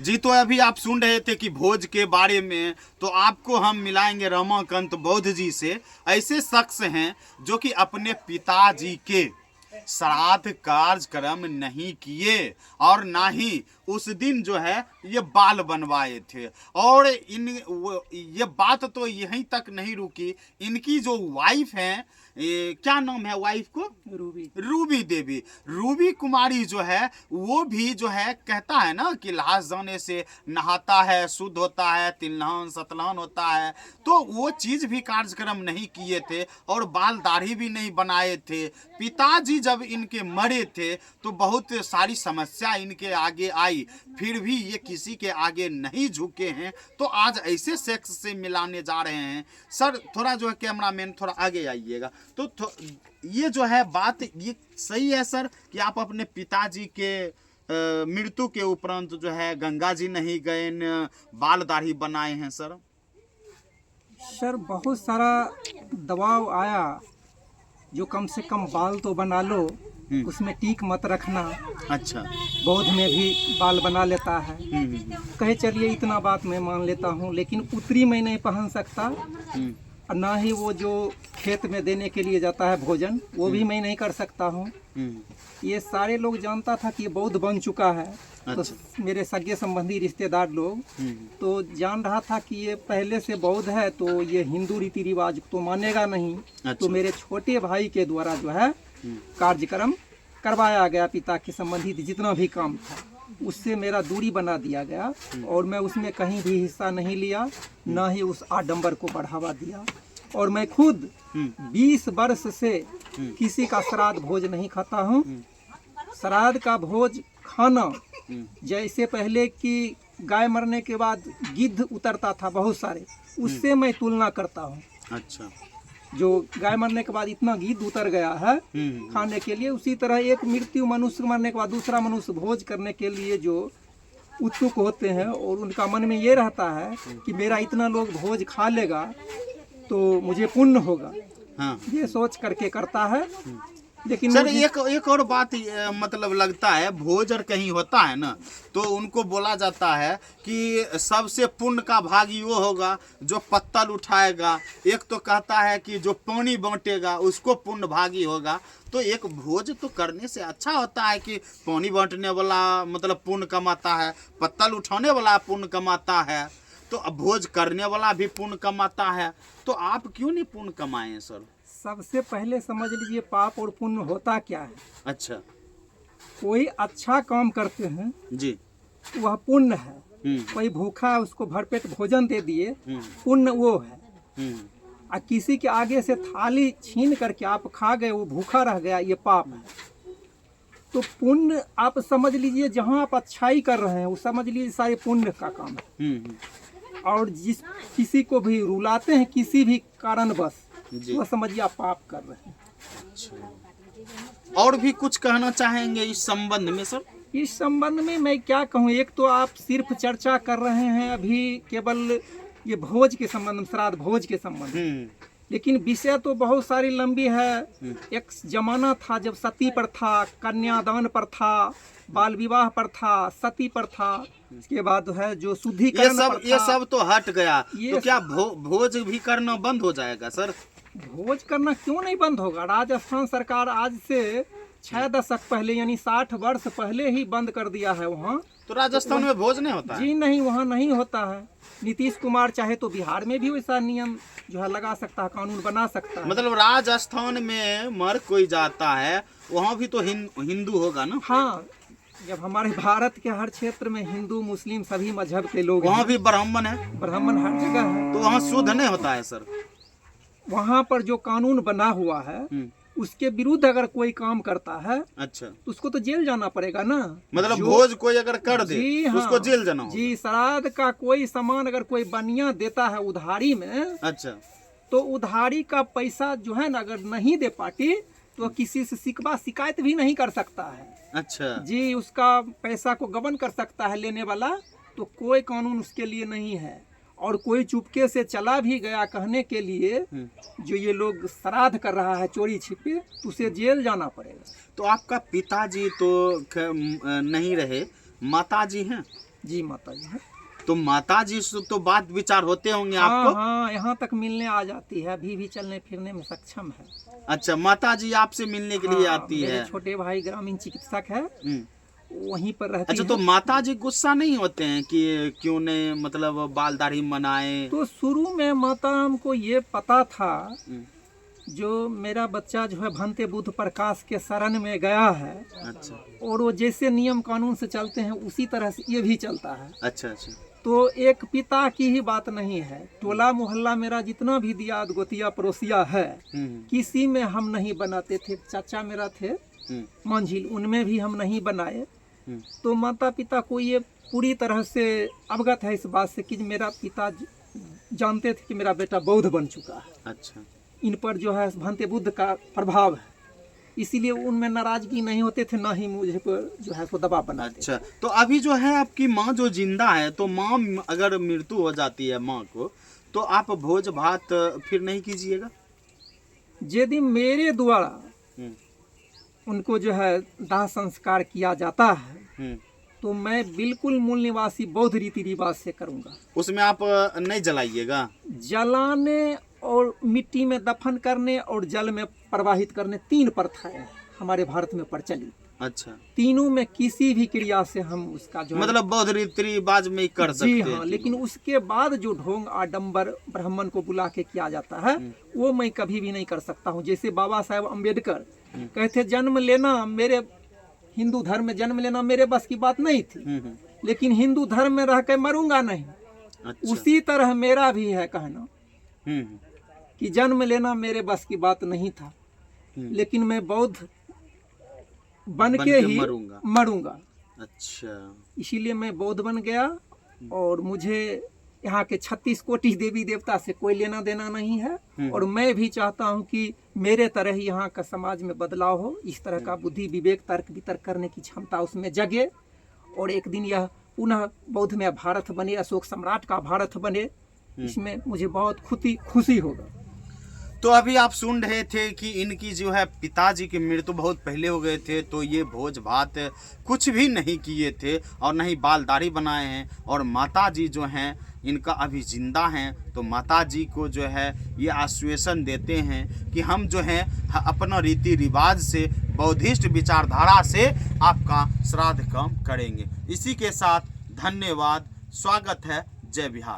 जी, तो अभी आप सुन रहे थे कि भोज के बारे में, तो आपको हम मिलाएंगे रमाकांत बौद्ध जी से। ऐसे शख्स हैं जो कि अपने पिताजी के श्राद्ध कार्यक्रम नहीं किए और ना ही उस दिन जो है ये बाल बनवाए थे। और ये बात तो यहीं तक नहीं रुकी, इनकी जो वाइफ हैं, क्या नाम है वाइफ को? रूबी देवी। रूबी कुमारी जो है वो भी जो है कहता है ना कि लाश जाने से नहाता है, शुद्ध होता है, तिलहन सतलहन होता है, तो वो चीज भी कार्यक्रम नहीं किए थे और बाल दाढ़ी भी नहीं बनाए थे। पिताजी जब इनके मरे थे तो बहुत सारी समस्या इनके आगे आई, फिर भी ये किसी के आगे नहीं झुके हैं। तो आज ऐसे शख्स से मिलाने जा रहे हैं। सर थोड़ा जो है कैमरामैन थोड़ा आगे आइएगा। तो ये जो है बात ये सही है सर कि आप अपने पिताजी के मृत्यु के उपरांत जो है गंगा जी नहीं गए, बाल दाढ़ी बनाए हैं सर? सर बहुत सारा दबाव आया, जो कम से कम बाल तो बना लो, उसमें टीक मत रखना। अच्छा। बौद्ध में भी बाल बना लेता है। कहे चलिए इतना बात मैं मान लेता हूँ, लेकिन उत्तरी मैं नहीं पहन सकता और ना ही वो जो खेत में देने के लिए जाता है भोजन, वो भी मैं नहीं कर सकता हूँ। ये सारे लोग जानता था कि ये बौद्ध बन चुका है। अच्छा। तो मेरे सगे संबंधी रिश्तेदार लोग तो जान रहा था कि ये पहले से बौद्ध है, तो ये हिंदू रीति रिवाज तो मानेगा नहीं। अच्छा। तो मेरे छोटे भाई के द्वारा जो है कार्यक्रम करवाया गया। पिता के संबंधित जितना भी काम था उससे मेरा दूरी बना दिया गया और मैं उसमें कहीं भी हिस्सा नहीं लिया, ना ही उस आडंबर को बढ़ावा दिया। और मैं खुद 20 वर्ष से किसी का श्राद्ध भोज नहीं खाता हूँ। श्राद्ध का भोज खाना जैसे पहले कि गाय मरने के बाद गिद्ध उतरता था बहुत सारे, उससे मैं तुलना करता हूँ। अच्छा। जो गाय मरने के बाद इतना गिद्ध उतर गया है खाने के लिए, उसी तरह एक मृत्यु मनुष्य मरने के बाद दूसरा मनुष्य भोज करने के लिए जो उत्सुक होते हैं और उनका मन में ये रहता है कि मेरा इतना लोग भोज खा लेगा तो मुझे पुण्य होगा। हाँ। ये सोच करके करता है। लेकिन सर एक और बात मतलब लगता है, भोज और कहीं होता है ना तो उनको बोला जाता है कि सबसे पुण्य का भागी वो होगा जो पत्तल उठाएगा। एक तो कहता है कि जो पानी बांटेगा उसको पुण्य भागी होगा। तो एक भोज तो करने से अच्छा होता है कि पानी बांटने वाला मतलब पुण्य कमाता है, पत्तल उठाने वाला पुण्य कमाता है, तो अब भोज करने वाला भी पुण्य कमाता है। तो आप क्यों नहीं पुण्य कमाएं सर? सबसे पहले समझ लीजिए पाप और पुण्य होता क्या है। अच्छा। कोई कोई अच्छा काम करते हैं जी, वह पुण्य है। कोई भूखा है उसको भरपेट भोजन दे दिए, पुण्य वो है। और किसी के आगे से थाली छीन करके आप खा गए, वो भूखा रह गया, ये पाप है। तो पुण्य आप समझ लीजिए जहाँ आप अच्छाई कर रहे हैं वो समझ लीजिए सारे पुण्य का काम है। और जिस किसी को भी रुलाते हैं किसी भी कारणवश, वो समझिए आप पाप कर रहे हैं। और भी कुछ कहना चाहेंगे इस संबंध में सर? इस संबंध में मैं क्या कहूँ, एक तो आप सिर्फ चर्चा कर रहे हैं अभी केवल ये भोज के संबंध में, श्राद्ध भोज के संबंध में, लेकिन विषय तो बहुत सारी लंबी है। एक जमाना था जब सती प्रथा, कन्यादान प्रथा, बाल विवाह प्रथा, सती प्रथा, इसके बाद है जो शुद्धिकरण प्रथा, ये सब तो हट गया। ये तो क्या भोज भी करना बंद हो जाएगा सर? भोज करना क्यों नहीं बंद होगा? राजस्थान सरकार आज से 6 दशक पहले यानी 60 वर्ष पहले ही बंद कर दिया है वहाँ। तो राजस्थान में भोज नहीं होता है? जी नहीं, वहाँ नहीं होता है। नीतीश कुमार चाहे तो बिहार में भी वैसा नियम जो है लगा सकता है, कानून बना सकता है। मतलब राजस्थान में मर कोई जाता है वहाँ भी तो हिंदू होगा ना? हाँ, जब हमारे भारत के हर क्षेत्र में हिंदू मुस्लिम सभी मजहब के लोग वहाँ भी ब्राह्मण है, ब्राह्मण हर जगह है, तो वहाँ शुद्ध नहीं होता है सर? वहाँ पर जो कानून बना हुआ है उसके विरुद्ध अगर कोई काम करता है, अच्छा, तो उसको तो जेल जाना पड़ेगा ना। मतलब भोज कोई अगर कर दे जी तो उसको जेल जाना होगा? जी, श्राद्ध का कोई सामान अगर कोई बनिया देता है उधारी में, अच्छा, तो उधारी का पैसा जो है ना अगर नहीं दे पार्टी तो किसी से शिकायत भी नहीं कर सकता है। अच्छा जी, उसका पैसा को गबन कर सकता है लेने वाला, तो कोई कानून उसके लिए नहीं है। और कोई चुपके से चला भी गया कहने के लिए जो ये लोग श्राद्ध कर रहा है चोरी छिपे, तो उसे जेल जाना पड़ेगा। तो आपका पिताजी तो नहीं रहे, माताजी हैं? जी माता जी है। तो माता जी से तो बात विचार होते होंगे हाँ आपको? हाँ, यहाँ तक मिलने आ जाती है, अभी भी चलने फिरने में सक्षम है। अच्छा, माता जी आपसे मिलने के लिए हाँ, आती मेरे है। छोटे भाई ग्रामीण चिकित्सक है, वहीं पर रहती अच्छा, है। तो माता जी गुस्सा नहीं होते हैं कि क्यों नहीं मतलब बाल दाढ़ी बनाए? तो शुरू में माता हमको ये पता था, हम्म, जो मेरा बच्चा जो है भंते बुद्ध प्रकाश के शरण में गया है, अच्छा और वो जैसे नियम कानून से चलते हैं उसी तरह से ये भी चलता है। अच्छा अच्छा। तो एक पिता की ही बात नहीं है, टोला मोहल्ला मेरा जितना भी दियाद गोतिया पड़ोसिया है, किसी में हम नहीं बनाते थे। चाचा मेरा थे मंझिल, उनमें भी हम नहीं बनाए। तो माता पिता को ये पूरी तरह से अवगत है इस बात से कि मेरा पिता जानते थे कि मेरा बेटा बौद्ध बन चुका है। अच्छा, इन पर जो है भंते बुद्ध का प्रभाव है, इसीलिए उनमें नाराजगी नहीं होते थे, ना ही मुझे पर जो है सो दबाव बनाते। अच्छा, तो अभी जो है आपकी माँ जो जिंदा है, तो माँ अगर मृत्यु हो जाती है माँ को, तो आप भोज भात फिर नहीं कीजिएगा? यदि मेरे द्वारा उनको जो है दाह संस्कार किया जाता है, तो मैं बिल्कुल मूल निवासी बौद्ध रीति रिवाज से करूँगा। उसमें आप नहीं जलाइएगा? जलाने और मिट्टी में दफन करने और जल में प्रवाहित करने 3 प्रथाएं हैं हमारे भारत में प्रचलित। अच्छा, तीनों में किसी भी क्रिया से हम उसका जो मतलब बौद्ध रीति रिवाज में ही कर सकते जी हैं? हाँ, लेकिन उसके बाद जो ढोंग आडंबर ब्राह्मण को बुला के किया जाता है, वो मैं कभी भी नहीं कर सकता हूँ। जैसे बाबा साहेब अम्बेडकर कहते जन्म लेना, मेरे हिंदू धर्म में जन्म लेना मेरे बस की बात नहीं थी, लेकिन हिंदू धर्म में रह के मरूंगा नहीं। अच्छा। उसी तरह मेरा भी है कहना कि जन्म लेना मेरे बस की बात नहीं था, लेकिन मैं बौद्ध बन के ही मरूंगा। अच्छा, इसीलिए मैं बौद्ध बन गया, और मुझे यहाँ के 36 कोटि देवी देवता से कोई लेना देना नहीं है। और मैं भी चाहता हूँ कि मेरे तरह ही यहाँ का समाज में बदलाव हो, इस तरह का बुद्धि विवेक तर्क वितर्क करने की क्षमता उसमें जगे, और एक दिन यह पुनः बौद्धमय भारत बने, अशोक सम्राट का भारत बने। इसमें मुझे बहुत खुशी होगा। तो अभी आप सुन रहे थे कि इनकी जो है पिताजी की मृत्यु बहुत पहले हो गए थे, तो ये भोज भात कुछ भी नहीं किए थे और नहीं बाल दाढ़ी बनाए हैं। और माताजी जो हैं इनका अभी जिंदा हैं, तो माताजी को जो है ये आश्वासन देते हैं कि हम जो है अपना रीति रिवाज से बौद्धिस्ट विचारधारा से आपका श्राद्ध कर्म करेंगे। इसी के साथ धन्यवाद, स्वागत है, जय बिहार।